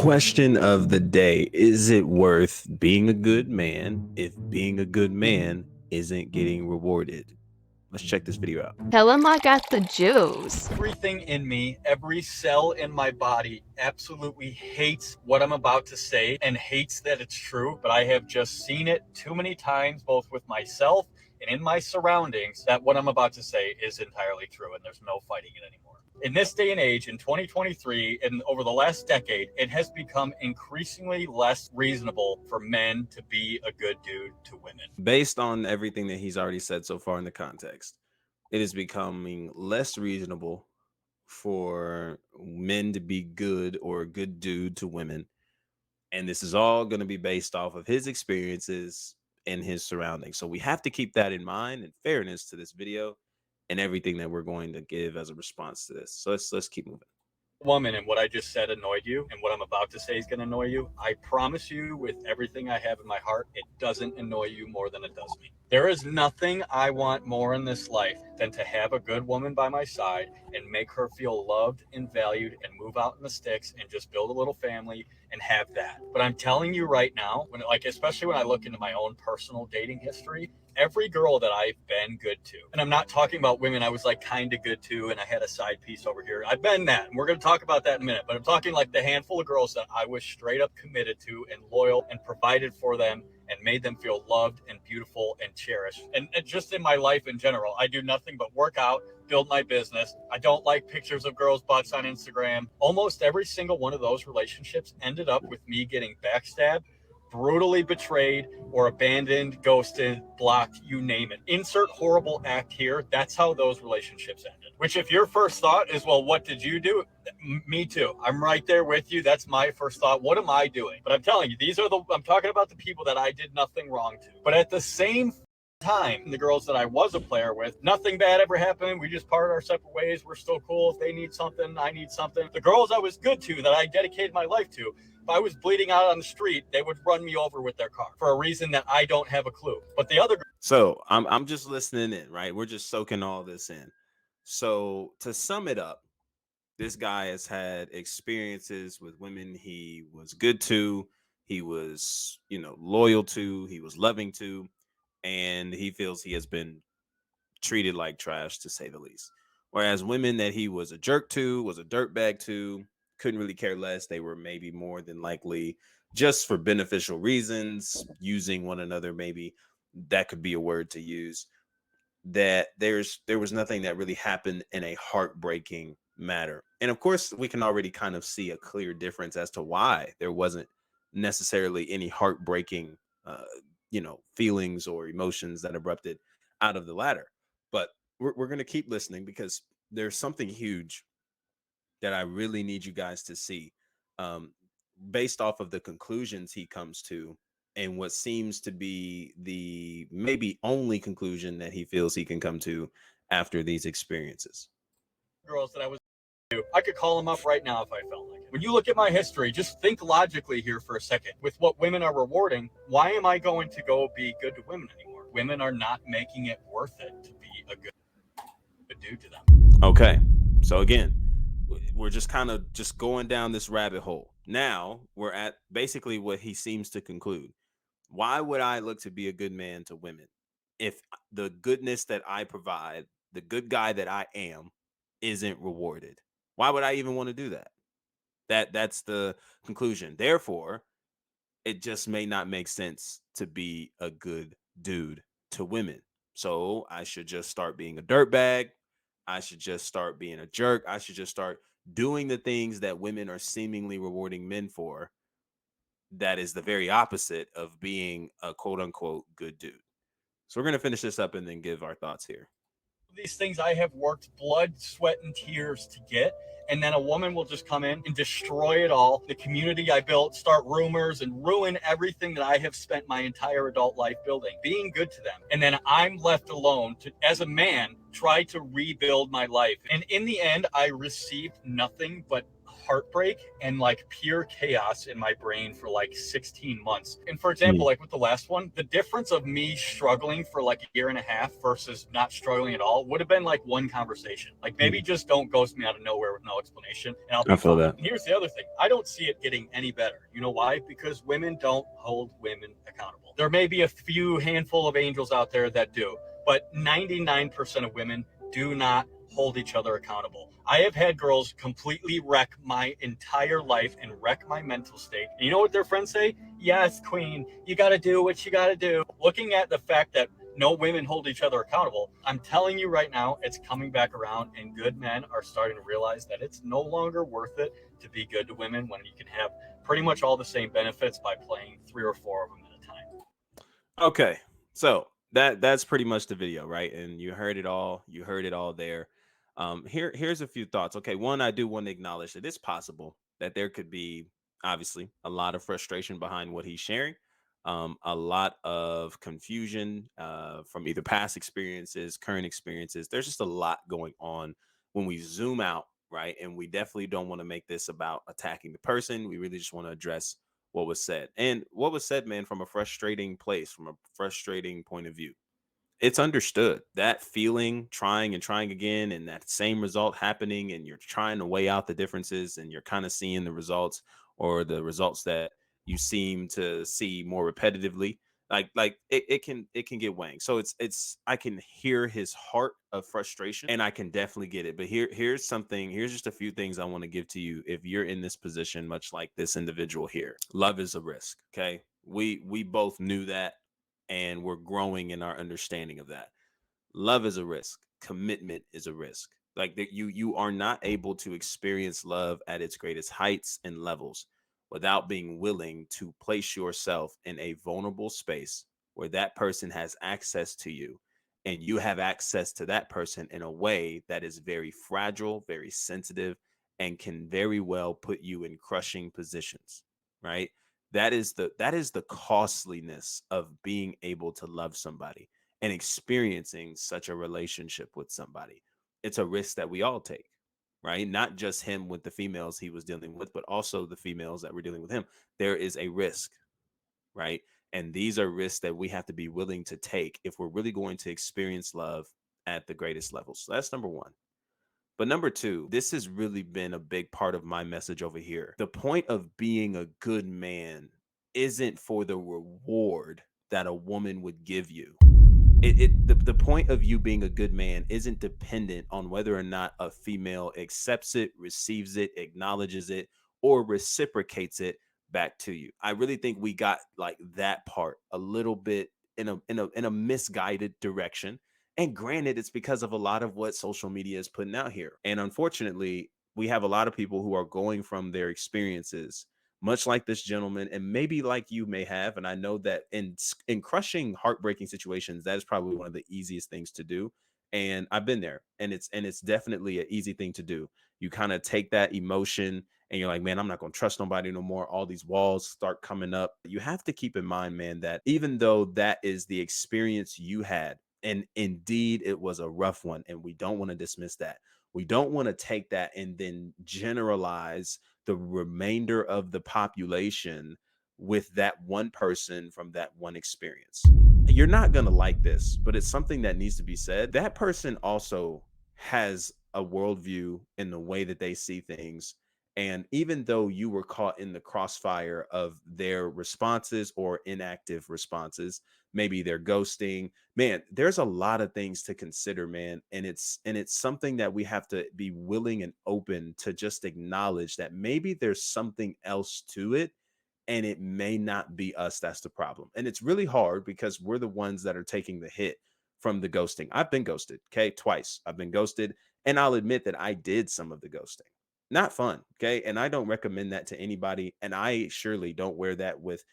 Question of the day. Is it worth being a good man if being a good man isn't getting rewarded? Let's check this video out. Tell him I got the juice. Everything in me, every cell in my body absolutely hates what I'm about to say and hates that it's true. But I have just seen it too many times, both with myself and in my surroundings, that what I'm about to say is entirely true and there's no fighting it anymore. In this day and age, in 2023, and over the last decade, it has become increasingly less reasonable for men to be a good dude to women. Based on everything that he's already said so far in the context, it is becoming less reasonable for men to be good or a good dude to women. And this is all going to be based off of his experiences and his surroundings. So we have to keep that in mind and fairness to this video and everything that we're going to give as a response to this. So let's keep moving. Woman, and what I just said annoyed you, and what I'm about to say is going to annoy you, I promise you with everything I have in my heart, it doesn't annoy you more than it does me. There is nothing I want more in this life than to have a good woman by my side and make her feel loved and valued and move out in the sticks and just build a little family and have that. But I'm telling you right now, especially when I look into my own personal dating history, every girl that I've been good to, and I'm not talking about women I was like kind of good to and I had a side piece over here. I've been that, and we're going to talk about that in a minute, but I'm talking like the handful of girls that I was straight up committed to and loyal and provided for them and made them feel loved and beautiful and cherished. And just in my life in general, I do nothing but work out, build my business. I don't like pictures of girls' butts on Instagram. Almost every single one of those relationships ended up with me getting backstabbed, brutally betrayed, or abandoned, ghosted, blocked, you name it. Insert horrible act here. That's how those relationships ended. Which, if your first thought is, well, what did you do? Me too. I'm right there with you. That's my first thought. What am I doing? But I'm telling you, I'm talking about the people that I did nothing wrong to. But at the same time, the girls that I was a player with, nothing bad ever happened. We just parted our separate ways. We're still cool. If they need something, I need something. The girls I was good to, that I dedicated my life to, if I was bleeding out on the street, they would run me over with their car for a reason that I don't have a clue. But the other So I'm just listening in, right? We're just soaking all this in. So to sum it up, this guy has had experiences with women he was good to, he was, loyal to, he was loving to, and he feels he has been treated like trash, to say the least. Whereas women that he was a jerk to, was a dirtbag to, couldn't really care less. They were maybe more than likely just for beneficial reasons, using one another. Maybe that could be a word to use. That there was nothing that really happened in a heartbreaking matter. And of course, we can already kind of see a clear difference as to why there wasn't necessarily any heartbreaking feelings or emotions that erupted out of the latter. But we're going to keep listening because there's something huge that I really need you guys to see, um, based off of the conclusions he comes to and what seems to be the maybe only conclusion that he feels he can come to after these experiences. girls that I was to, I could call them up right now if I felt like it. When you look at my history, just think logically here for a second. With what women are rewarding, why am I going to go be good to women anymore? Women are not making it worth it to be a good dude to them. Okay. So again, we're just kind of just going down this rabbit hole. Now we're at basically what he seems to conclude. Why would I look to be a good man to women if the goodness that I provide, the good guy that I am, isn't rewarded? Why would I even want to do that? That's the conclusion. Therefore, it just may not make sense to be a good dude to women. So I should just start being a dirtbag. I should just start being a jerk. I should just start doing the things that women are seemingly rewarding men for. That is the very opposite of being a quote unquote good dude. So we're going to finish this up and then give our thoughts here. These things I have worked blood, sweat, and tears to get. And then a woman will just come in and destroy it all. The community I built, start rumors, and ruin everything that I have spent my entire adult life building, being good to them. And then I'm left alone to, as a man, try to rebuild my life. And in the end, I received nothing but heartbreak and like pure chaos in my brain for like 16 months. And for example, Mm. like with the last one, the difference of me struggling for like a year and a half versus not struggling at all would have been like one conversation. Like maybe Mm. just don't ghost me out of nowhere with no explanation and I'll I be feel fine. that. And here's the other thing. I don't see it getting any better. You know why? Because women don't hold women accountable. There may be a few handful of angels out there that do, but 99% of women do not hold each other accountable. I have had girls completely wreck my entire life and wreck my mental state. And you know what their friends say? Yes, queen, you got to do what you got to do. Looking at the fact that no women hold each other accountable, I'm telling you right now, it's coming back around, and good men are starting to realize that it's no longer worth it to be good to women when you can have pretty much all the same benefits by playing three or four of them at a time. Okay. So that's pretty much the video, right? And you heard it all. You heard it all there. Here's a few thoughts. Okay, one, I do want to acknowledge that it's possible that there could be obviously a lot of frustration behind what he's sharing. A lot of confusion from either past experiences, current experiences. There's just a lot going on when we zoom out, right? And we definitely don't want to make this about attacking the person. We really just want to address what was said. And what was said, man, from a frustrating place, from a frustrating point of view. It's understood that feeling, trying and trying again, and that same result happening, and you're trying to weigh out the differences, and you're kind of seeing the results or the results that you seem to see more repetitively. It can get weighing. So it's I can hear his heart of frustration, and I can definitely get it. But here's something. Here's just a few things I want to give to you if you're in this position, much like this individual here. Love is a risk. Okay, we both knew that, and we're growing in our understanding of that. Love is a risk. Commitment is a risk. Like that, you are not able to experience love at its greatest heights and levels without being willing to place yourself in a vulnerable space where that person has access to you, and you have access to that person in a way that is very fragile, very sensitive, and can very well put you in crushing positions, right? That is the costliness of being able to love somebody and experiencing such a relationship with somebody. It's a risk that we all take, right? Not just him with the females he was dealing with, but also the females that were dealing with him. There is a risk, right? And these are risks that we have to be willing to take if we're really going to experience love at the greatest levels. So that's number one. But number two, this has really been a big part of my message over here. The point of being a good man isn't for the reward that a woman would give you. The point of you being a good man isn't dependent on whether or not a female accepts it, receives it, acknowledges it, or reciprocates it back to you. I really think we got like that part a little bit in a misguided direction. And granted, it's because of a lot of what social media is putting out here. And unfortunately, we have a lot of people who are going from their experiences much like this gentleman, and maybe like you may have. And I know that in crushing, heartbreaking situations, that is probably one of the easiest things to do. And I've been there, and it's definitely an easy thing to do. You kind of take that emotion, and you're like, man, I'm not going to trust nobody no more. All these walls start coming up. You have to keep in mind, man, that even though that is the experience you had, and indeed it was a rough one, and we don't want to dismiss that. We don't want to take that and then generalize the remainder of the population with that one person from that one experience. You're not going to like this, but it's something that needs to be said. That person also has a worldview in the way that they see things. And even though you were caught in the crossfire of their responses or inactive responses, maybe they're ghosting, man, there's a lot of things to consider, man. And it's something that we have to be willing and open to just acknowledge that maybe there's something else to it, and it may not be us that's the problem. And it's really hard because we're the ones that are taking the hit from the ghosting. I've been ghosted, okay, twice. I've been ghosted, and I'll admit that I did some of the ghosting. Not fun, okay? And I don't recommend that to anybody, and I surely don't wear that with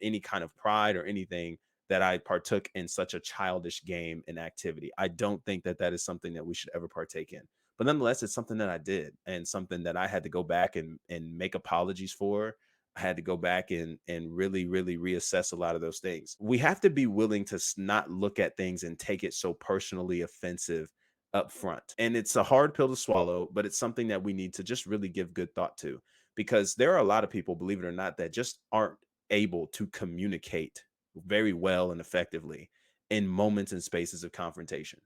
any kind of pride or anything that I partook in such a childish game and activity. I don't think that that is something that we should ever partake in. But nonetheless, it's something that I did, and something that I had to go back and make apologies for. I had to go back and really, really reassess a lot of those things. We have to be willing to not look at things and take it so personally offensive up front. And it's a hard pill to swallow, but it's something that we need to just really give good thought to, because there are a lot of people, believe it or not, that just aren't able to communicate very well and effectively in moments and spaces of confrontation.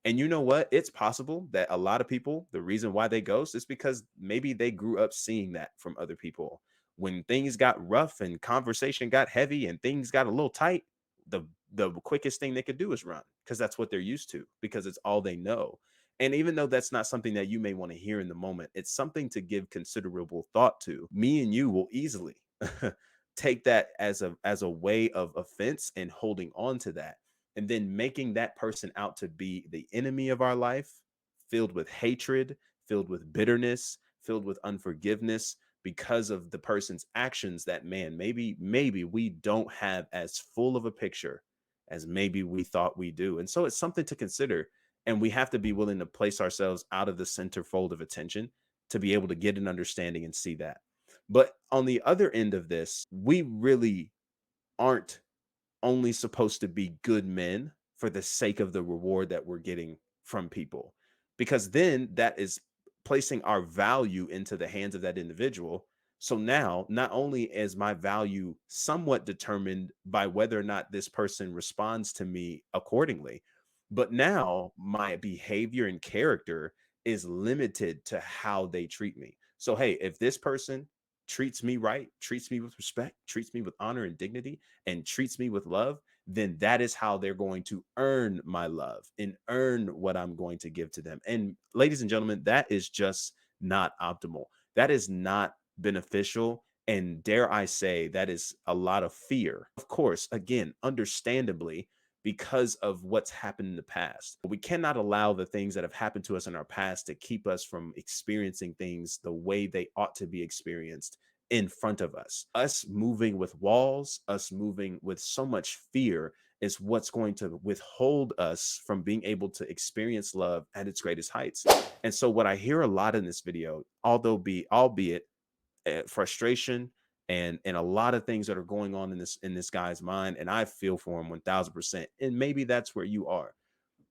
And you know what? It's possible that a lot of people, the reason why they ghost is because maybe they grew up seeing that from other people. When things got rough and conversation got heavy and things got a little tight, the the quickest thing they could do is run, because that's what they're used to, because it's all they know. And even though that's not something that you may want to hear in the moment, it's something to give considerable thought to. Me and you will easily take that as a way of offense and holding on to that, and then making that person out to be the enemy of our life, filled with hatred, filled with bitterness, filled with unforgiveness, because of the person's actions. That, man, maybe we don't have as full of a picture as maybe we thought we do. And so it's something to consider, and we have to be willing to place ourselves out of the centerfold of attention to be able to get an understanding and see that. But on the other end of this, we really aren't only supposed to be good men for the sake of the reward that we're getting from people, because then that is placing our value into the hands of that individual. So now, not only is my value somewhat determined by whether or not this person responds to me accordingly, but now my behavior and character is limited to how they treat me. So hey, if this person treats me right, treats me with respect, treats me with honor and dignity, and treats me with love, then that is how they're going to earn my love and earn what I'm going to give to them. And ladies and gentlemen, that is just not optimal. That is not beneficial. And dare I say, that is a lot of fear. Of course, again, understandably, because of what's happened in the past. We cannot allow the things that have happened to us in our past to keep us from experiencing things the way they ought to be experienced in front of us. Us moving with walls, us moving with so much fear is what's going to withhold us from being able to experience love at its greatest heights. And so what I hear a lot in this video, albeit frustration and a lot of things that are going on in this guy's mind, and I feel for him 1000%. And maybe that's where you are.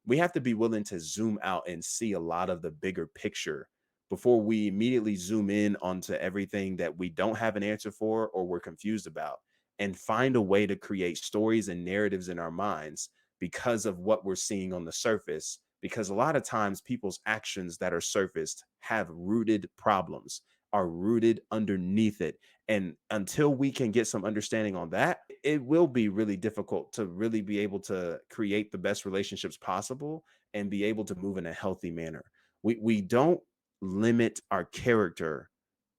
We have to be willing to zoom out and see a lot of the bigger picture before we immediately zoom in onto everything that we don't have an answer for or we're confused about, and find a way to create stories and narratives in our minds because of what we're seeing on the surface. Because a lot of times people's actions that are surfaced have rooted problems, are rooted underneath it. And until we can get some understanding on that, it will be really difficult to really be able to create the best relationships possible and be able to move in a healthy manner. We don't limit our character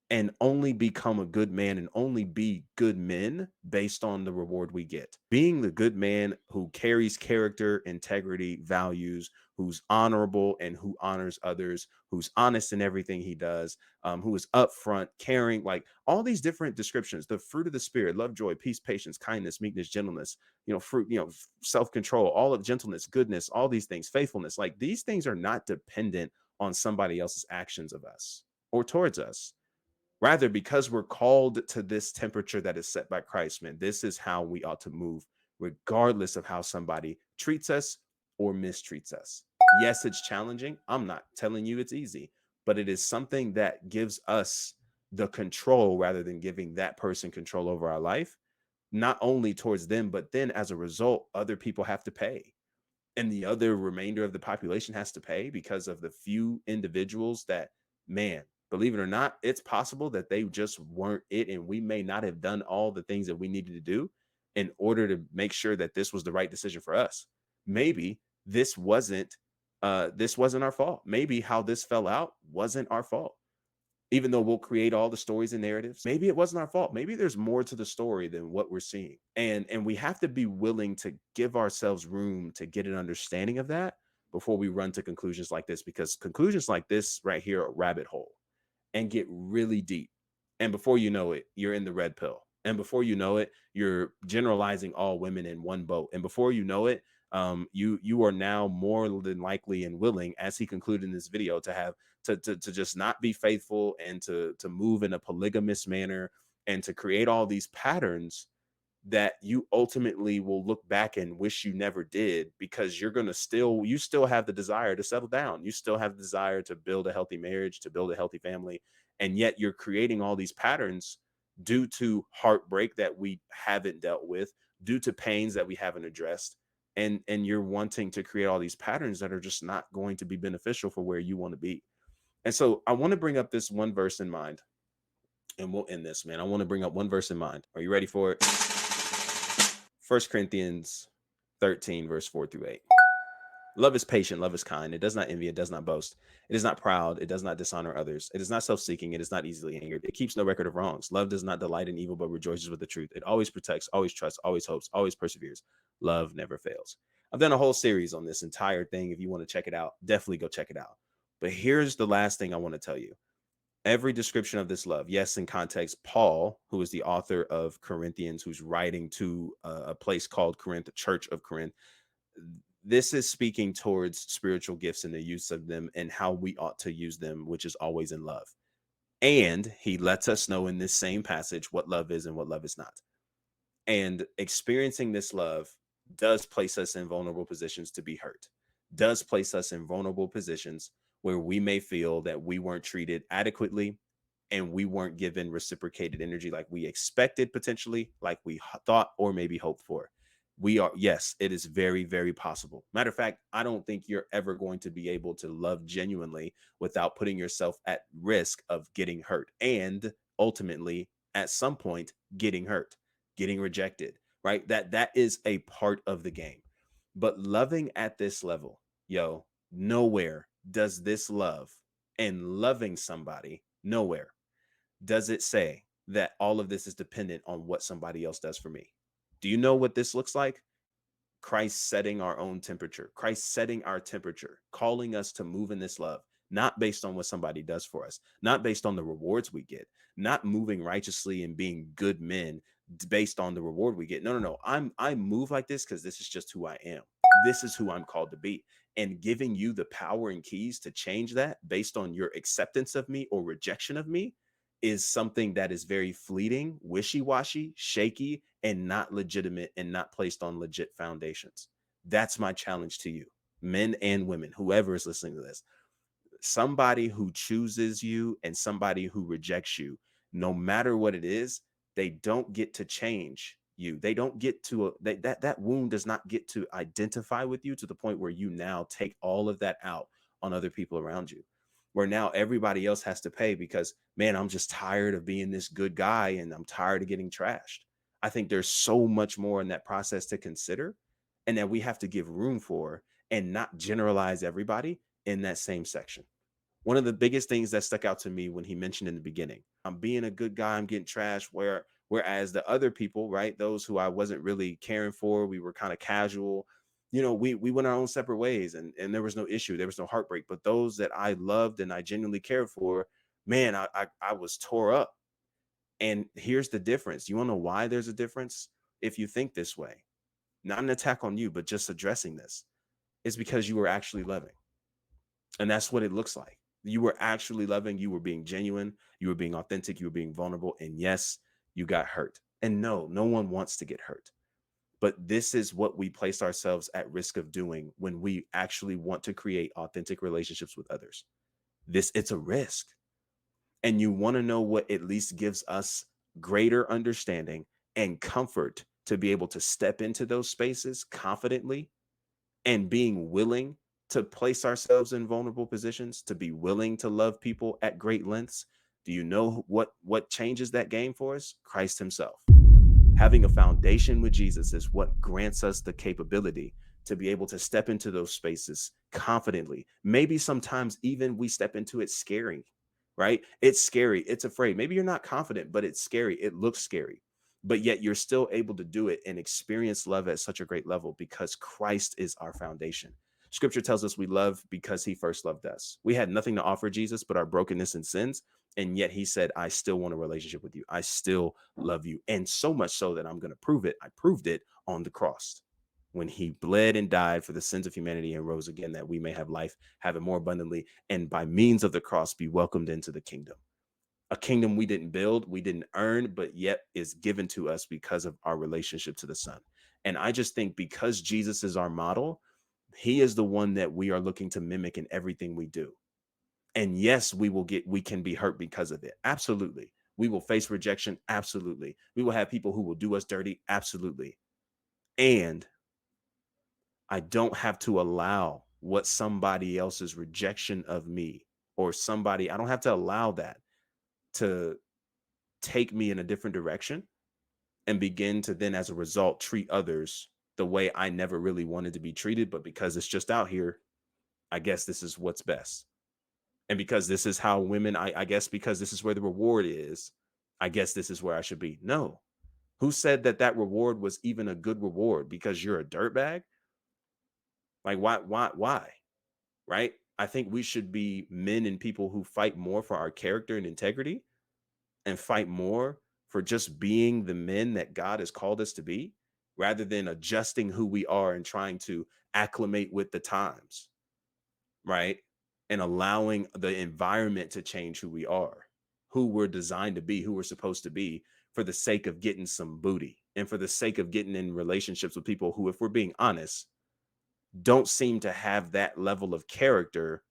and only become a good man and only be good men based on the reward we get. Being the good man who carries character, integrity, values, who's honorable and who honors others, who's honest in everything he does, who is upfront, caring, like all these different descriptions, the fruit of the spirit, love, joy, peace, patience, kindness, meekness, gentleness, fruit, self-control, all of gentleness, goodness, all these things, faithfulness, like these things are not dependent on somebody else's actions of us or towards us. Rather, because we're called to this temperature that is set by Christ, man, this is how we ought to move, regardless of how somebody treats us or mistreats us. Yes, it's challenging. I'm not telling you it's easy, but it is something that gives us the control rather than giving that person control over our life, not only towards them, but then as a result, other people have to pay. And the other remainder of the population has to pay because of the few individuals that, man, believe it or not, it's possible that they just weren't it, and we may not have done all the things that we needed to do in order to make sure that this was the right decision for us. Maybe this wasn't our fault. Maybe how this fell out wasn't our fault. Even though we'll create all the stories and narratives, maybe it wasn't our fault. Maybe there's more to the story than what we're seeing. And we have to be willing to give ourselves room to get an understanding of that before we run to conclusions like this, because conclusions like this right here are a rabbit hole and get really deep. And before you know it, you're in the red pill. And before you know it, you're generalizing all women in one boat. And before you know it, you are now more than likely and willing, as he concluded in this video, to have to just not be faithful and to move in a polygamous manner and to create all these patterns that you ultimately will look back and wish you never did, because you're going to still, you still have the desire to settle down. You still have the desire to build a healthy marriage, to build a healthy family. And yet you're creating all these patterns due to heartbreak that we haven't dealt with, due to pains that we haven't addressed. And you're wanting to create all these patterns that are just not going to be beneficial for where you want to be. And so I want to bring up this one verse in mind, and we'll end this, man. I want to bring up one verse in mind. Are you ready for it? First Corinthians 13, verse 4 through 8. Love is patient, love is kind. It does not envy, it does not boast. It is not proud, it does not dishonor others. It is not self-seeking, it is not easily angered. It keeps no record of wrongs. Love does not delight in evil, but rejoices with the truth. It always protects, always trusts, always hopes, always perseveres. Love never fails. I've done a whole series on this entire thing. If you want to check it out, definitely go check it out. But here's the last thing I want to tell you. Every description of this love, yes, in context, Paul, who is the author of Corinthians, who's writing to a place called Corinth, the church of Corinth, this is speaking towards spiritual gifts and the use of them and how we ought to use them, which is always in love. And he lets us know in this same passage what love is and what love is not. And experiencing this love does place us in vulnerable positions to be hurt, does place us in vulnerable positions where we may feel that we weren't treated adequately and we weren't given reciprocated energy like we expected, potentially, like we thought or maybe hoped for. We are, yes, it is very, very possible. Matter of fact, I don't think you're ever going to be able to love genuinely without putting yourself at risk of getting hurt and ultimately, at some point, getting hurt, getting rejected, right? That is a part of the game. But loving at this level, yo, nowhere does this love and loving somebody, nowhere does it say that all of this is dependent on what somebody else does for me. Do you know what this looks like? Christ setting our own temperature, Christ setting our temperature, calling us to move in this love, not based on what somebody does for us, not based on the rewards we get, not moving righteously and being good men based on the reward we get. No, no, no. I move like this because this is just who I am. This is who I'm called to be. And giving you the power and keys to change that based on your acceptance of me or rejection of me is something that is very fleeting, wishy-washy, shaky, and not legitimate and not placed on legit foundations. That's my challenge to you, men and women, whoever is listening to this. Somebody who chooses you and somebody who rejects you, no matter what it is, they don't get to change you. They don't get to that wound does not get to identify with you to the point where you now take all of that out on other people around you, where now everybody else has to pay because, man, I'm just tired of being this good guy and I'm tired of getting trashed. I think there's so much more in that process to consider and that we have to give room for and not generalize everybody in that same section. One of the biggest things that stuck out to me when he mentioned in the beginning, I'm being a good guy, I'm getting trashed, whereas the other people, right, those who I wasn't really caring for, we were kind of casual, we went our own separate ways and there was no issue, there was no heartbreak. But those that I loved and I genuinely cared for, man, I was tore up. And here's the difference. You want to know why there's a difference? If you think this way, not an attack on you, but just addressing this, is because you were actually loving. And that's what it looks like. You were actually loving, you were being genuine, you were being authentic, you were being vulnerable. And yes, you got hurt. And no, no one wants to get hurt. But this is what we place ourselves at risk of doing when we actually want to create authentic relationships with others. It's a risk. And you want to know what at least gives us greater understanding and comfort to be able to step into those spaces confidently and being willing to place ourselves in vulnerable positions, to be willing to love people at great lengths. Do you know what changes that game for us? Christ himself. Having a foundation with Jesus is what grants us the capability to be able to step into those spaces confidently. Maybe sometimes even we step into it scary, right? It's scary. It's afraid. Maybe you're not confident, but it's scary. It looks scary, but yet you're still able to do it and experience love at such a great level because Christ is our foundation. Scripture tells us we love because he first loved us. We had nothing to offer Jesus but our brokenness and sins. And yet he said, I still want a relationship with you. I still love you. And so much so that I'm going to prove it. I proved it on the cross when he bled and died for the sins of humanity and rose again, that we may have life, have it more abundantly, and by means of the cross be welcomed into the kingdom. a kingdom we didn't build, we didn't earn, but yet is given to us because of our relationship to the Son. And I just think because Jesus is our model, he is the one that we are looking to mimic in everything we do. And yes, we can be hurt because of it. Absolutely. We will face rejection. Absolutely. We will have people who will do us dirty. Absolutely. And I don't have to allow what somebody else's rejection of me or somebody, I don't have to allow that to take me in a different direction and begin to then, as a result, treat others the way I never really wanted to be treated. But because it's just out here, I guess this is what's best. And because this is how women, I guess because this is where the reward is, I guess this is where I should be. No. Who said that that reward was even a good reward? Because you're a dirtbag? Like, why? Right? I think we should be men and people who fight more for our character and integrity and fight more for just being the men that God has called us to be rather than adjusting who we are and trying to acclimate with the times, right? And allowing the environment to change who we are, who we're designed to be, who we're supposed to be for the sake of getting some booty and for the sake of getting in relationships with people who, if we're being honest, don't seem to have that level of character,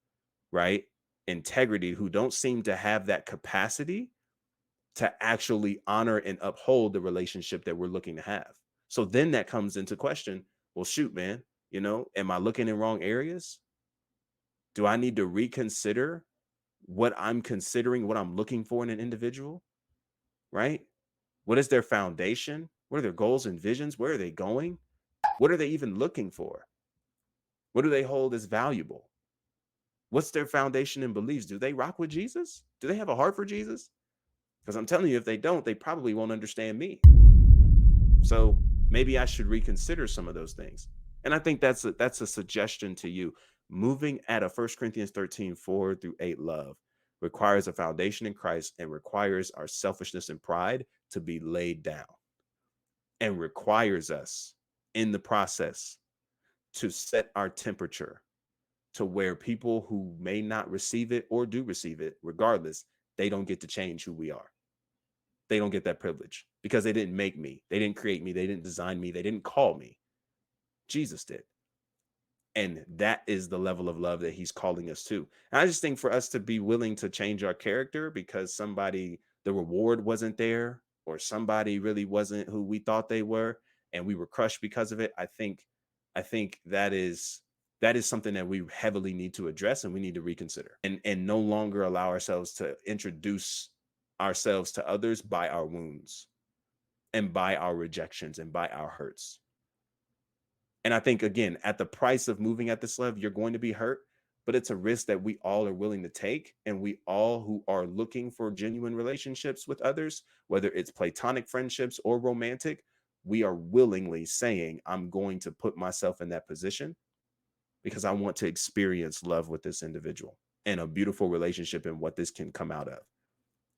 right? Integrity, who don't seem to have that capacity to actually honor and uphold the relationship that we're looking to have. So then that comes into question. Well, shoot, man, am I looking in wrong areas? Do I need to reconsider what I'm considering, what I'm looking for in an individual? Right? What is their foundation? What are their goals and visions? Where are they going? What are they even looking for? What do they hold as valuable? What's their foundation and beliefs? Do they rock with Jesus? Do they have a heart for Jesus? Because I'm telling you, if they don't, they probably won't understand me. So maybe I should reconsider some of those things. And I think that's a suggestion to you. Moving at a 1 Corinthians 13, 4-8 love requires a foundation in Christ and requires our selfishness and pride to be laid down and requires us in the process to set our temperature to where people who may not receive it or do receive it, regardless, they don't get to change who we are. They don't get that privilege because they didn't make me. They didn't create me. They didn't design me. They didn't call me. Jesus did. And that is the level of love that he's calling us to. And I just think for us to be willing to change our character because the reward wasn't there or somebody really wasn't who we thought they were and we were crushed because of it. I think that is something that we heavily need to address and we need to reconsider and no longer allow ourselves to introduce ourselves to others by our wounds and by our rejections and by our hurts. And I think, again, at the price of moving at this level, you're going to be hurt, but it's a risk that we all are willing to take. And we all who are looking for genuine relationships with others, whether it's platonic friendships or romantic, we are willingly saying, I'm going to put myself in that position because I want to experience love with this individual and a beautiful relationship and what this can come out of.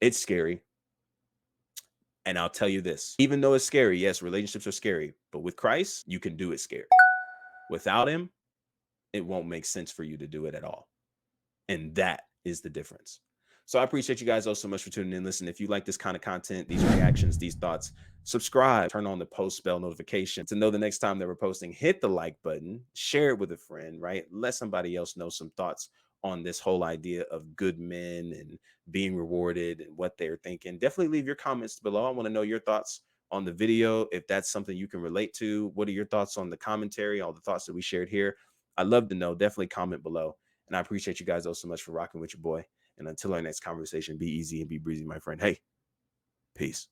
It's scary. And I'll tell you this, even though it's scary, yes, relationships are scary, but with Christ, you can do it scared. Without him, it won't make sense for you to do it at all. And that is the difference. So I appreciate you guys all so much for tuning in. Listen, if you like this kind of content, these reactions, these thoughts, subscribe, turn on the post bell notification to know the next time that we're posting. Hit the like button, share it with a friend, right? Let somebody else know some thoughts on this whole idea of good men and being rewarded and what they're thinking. Definitely leave your comments below. I want to know your thoughts on the video. If that's something you can relate to, what are your thoughts on the commentary, all the thoughts that we shared here? I'd love to know. Definitely comment below. And I appreciate you guys all so much for rocking with your boy. And until our next conversation, be easy and be breezy, my friend. Hey, peace.